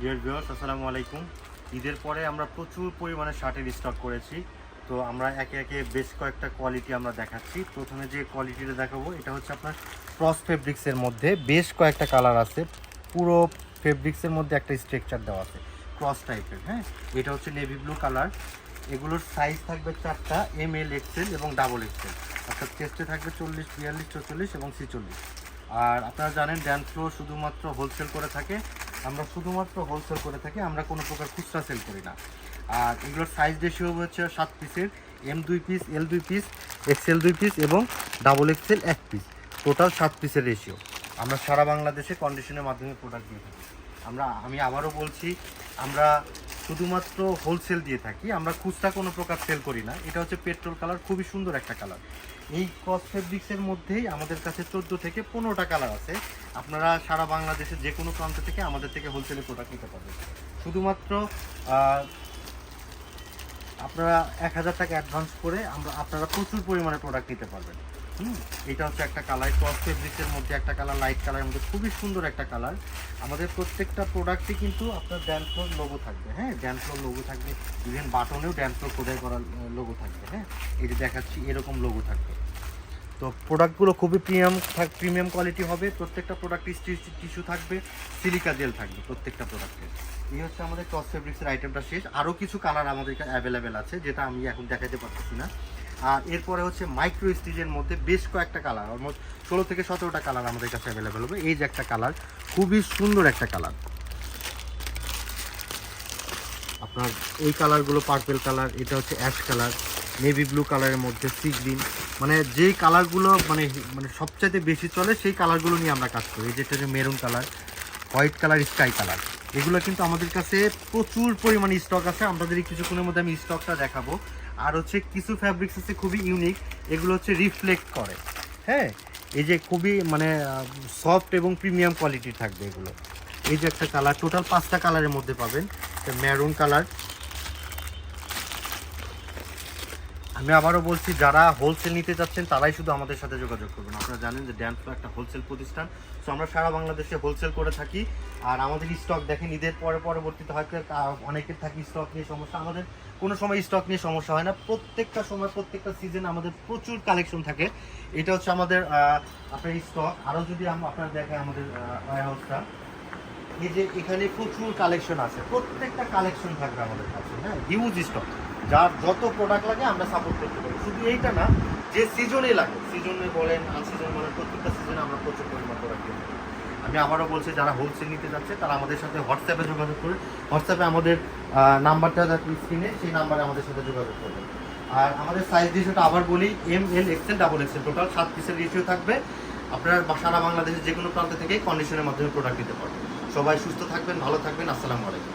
Dear viewers, আসসালামু আলাইকুম। ঈদের পরে আমরা প্রচুর পরিমাণে শার্টের স্টক করেছি। তো আমরা একে একে বেশ কয়েকটা কোয়ালিটি আমরা দেখাচ্ছি। প্রথমে যে কোয়ালিটিটা দেখাবো এটা হচ্ছে আপনার ক্রস ফেব্রিক্সের মধ্যে বেশ কয়েকটা কালার আছে। পুরো ফেব্রিক্সের মধ্যে একটা স্ট্রাকচার দেওয়া আছে ক্রস টাইপের। হ্যাঁ, এটা হচ্ছে নেভি ব্লু কালার। এগুলোর সাইজ থাকবে 4টা, ML, XL এবং ডাবল XL। অর্থাৎ চেস্টে থাকবে 40, 42, 44 এবং 46। আর আপনারা জানেন ড্যান্স ফ্লোর শুধুমাত্র হোলসেল করে থাকে। আমরা শুধুমাত্র হোলসেল করে থাকি, আমরা কোনো প্রকার খুচরা সেল করি না। আর এগুলোর সাইজ রেশিও হচ্ছে 7 পিসের, M 2 piece, L 2 piece, XL 2 piece এবং ডাবল XL 1 পিস, টোটাল 7 পিসের রেশিও। আমরা সারা বাংলাদেশে কন্ডিশনের মাধ্যমে প্রোডাক্ট দিয়ে থাকি। আমি আবারও বলছি, আমরা শুধুমাত্র হোলসেল দিয়ে থাকি, আমরা খুচরা কোনো প্রকার সেল করি না। এটা হচ্ছে পেট্রোল কালার, খুবই সুন্দর একটা কালার। এই ক্রস ফেব্রিক্সের মধ্যেই আমাদের কাছে 14 থেকে 15টা কালার আছে। আপনারা সারা বাংলাদেশের যে কোনো প্রান্ত থেকে আমাদের থেকে হোলসেলে প্রোডাক্ট নিতে পারবেন। শুধুমাত্র আপনারা 1000 টাকা অ্যাডভান্স করে আপনারা প্রচুর পরিমাণে প্রোডাক্ট নিতে পারবেন। এটা হচ্ছে একটা কালার, ক্রস ফেব্রিক্সের মধ্যে একটা কালার, লাইট কালারের মধ্যে খুবই সুন্দর একটা কালার। আমাদের প্রত্যেকটা প্রোডাক্টে কিন্তু আপনার ড্যান্স ফ্লোর লোগো থাকবে। হ্যাঁ, ড্যান্স ফ্লোর লোগো থাকবে, ইভেন বাটনেও ড্যান্স ফ্লোর খোদাই করা লোগো থাকবে। হ্যাঁ, এই যে দেখাচ্ছি এরকম লোগো থাকবে। তো প্রোডাক্টগুলো খুবই প্রিমিয়াম কোয়ালিটি হবে। প্রত্যেকটা প্রোডাক্ট টিস্যু থাকবে, সিলিকা জেল থাকবে প্রত্যেকটা প্রোডাক্টে। এই হচ্ছে আমাদের ক্রস ফেব্রিক্সের আইটেমটা শেষ। আরও কিছু কালার আমাদের কাছে অ্যাভেলেবেল আছে, যেটা আমি এখন দেখাতে পারতেছি না। আর এরপরে হচ্ছে মাইক্রো স্টিচের মধ্যে বেশ কয়েকটা কালার, অলমোস্ট 16 থেকে 17টা কালার আমাদের কাছে অ্যাভেলেবেল হবে। এই যে একটা কালার, খুবই সুন্দর একটা কালার। আপনার এই কালারগুলো পার্পেল কালার, এটা হচ্ছে অ্যাশ কালার, নেভি ব্লু কালারের মধ্যে সি গ্রিন, মানে যেই কালারগুলো মানে সবচাইতে বেশি চলে সেই কালারগুলো নিয়ে আমরা কাজ করি। যেটা হচ্ছে maroon colour, white colour, sky colour. এগুলো কিন্তু আমাদের কাছে প্রচুর পরিমাণে স্টক আছে। আপনাদের কিছুক্ষণের মধ্যে আমি স্টকটা দেখাবো। আর হচ্ছে কিছু ফ্যাব্রিক্স আছে খুবই ইউনিক, এগুলো হচ্ছে রিফ্লেক্ট করে। হ্যাঁ, এই যে খুবই মানে সফট এবং প্রিমিয়াম কোয়ালিটির থাকবে এগুলো। এই যে একটা কালার, টোটাল 5টা কালারের মধ্যে পাবেন। Maroon colour. আমি আবারও বলছি, যারা হোলসেল নিতে চাচ্ছেন তারাই শুধু আমাদের সাথে যোগাযোগ করবেন। আপনারা জানেন যে ড্যান্স ফ্লোর একটা হোলসেল প্রতিষ্ঠান। সো আমরা সারা বাংলাদেশে হোলসেল করে থাকি। আর আমাদের স্টক দেখেন, ঈদের পরবর্তীতে হয়তো অনেকের থাকি স্টক নিয়ে সমস্যা। আমাদের কোনো সময় স্টক নিয়ে সমস্যা হয় না। প্রত্যেকটা সময় প্রত্যেকটা সিজনে আমাদের প্রচুর কালেকশন থাকে। এটা হচ্ছে আমাদের আপনার স্টক। আরও যদি আপনারা দেখেন আমাদের ওয়্যারহাউসটা, এই যে এখানে প্রচুর কালেকশন আছে, প্রত্যেকটা কালেকশন থাকবে আমাদের কাছে। হ্যাঁ, হিউজ স্টক, যার যত প্রোডাক্ট লাগে আমরা সাপোর্ট করতে পারি। শুধু এইটা না, যে সিজনে লাগে, সিজনে বলেন আনসিজন বলেন, প্রত্যেকটা সিজনে আমরা প্রচুর পরিমাণ প্রোডাক্ট দিতে পারি। আমি আবারও বলছি, যারা হোলসেল নিতে যাচ্ছে তারা আমাদের সাথে হোয়াটসঅ্যাপে যোগাযোগ করে, হোয়াটসঅ্যাপে আমাদের নাম্বারটা স্ক্রিনে, সেই নাম্বারে আমাদের সাথে যোগাযোগ করবেন। আর আমাদের সাইজ রেশিওটা আবার বলি, ML, XL, double XL, total 7 পিসের রেশিও থাকবে। আপনারা সারা বাংলাদেশের যে কোনো প্রান্ত থেকে কন্ডিশনের মাধ্যমে প্রোডাক্ট দিতে পারবেন। সবাই সুস্থ থাকবেন, ভালো থাকবেন। আসসালামু আলাইকুম।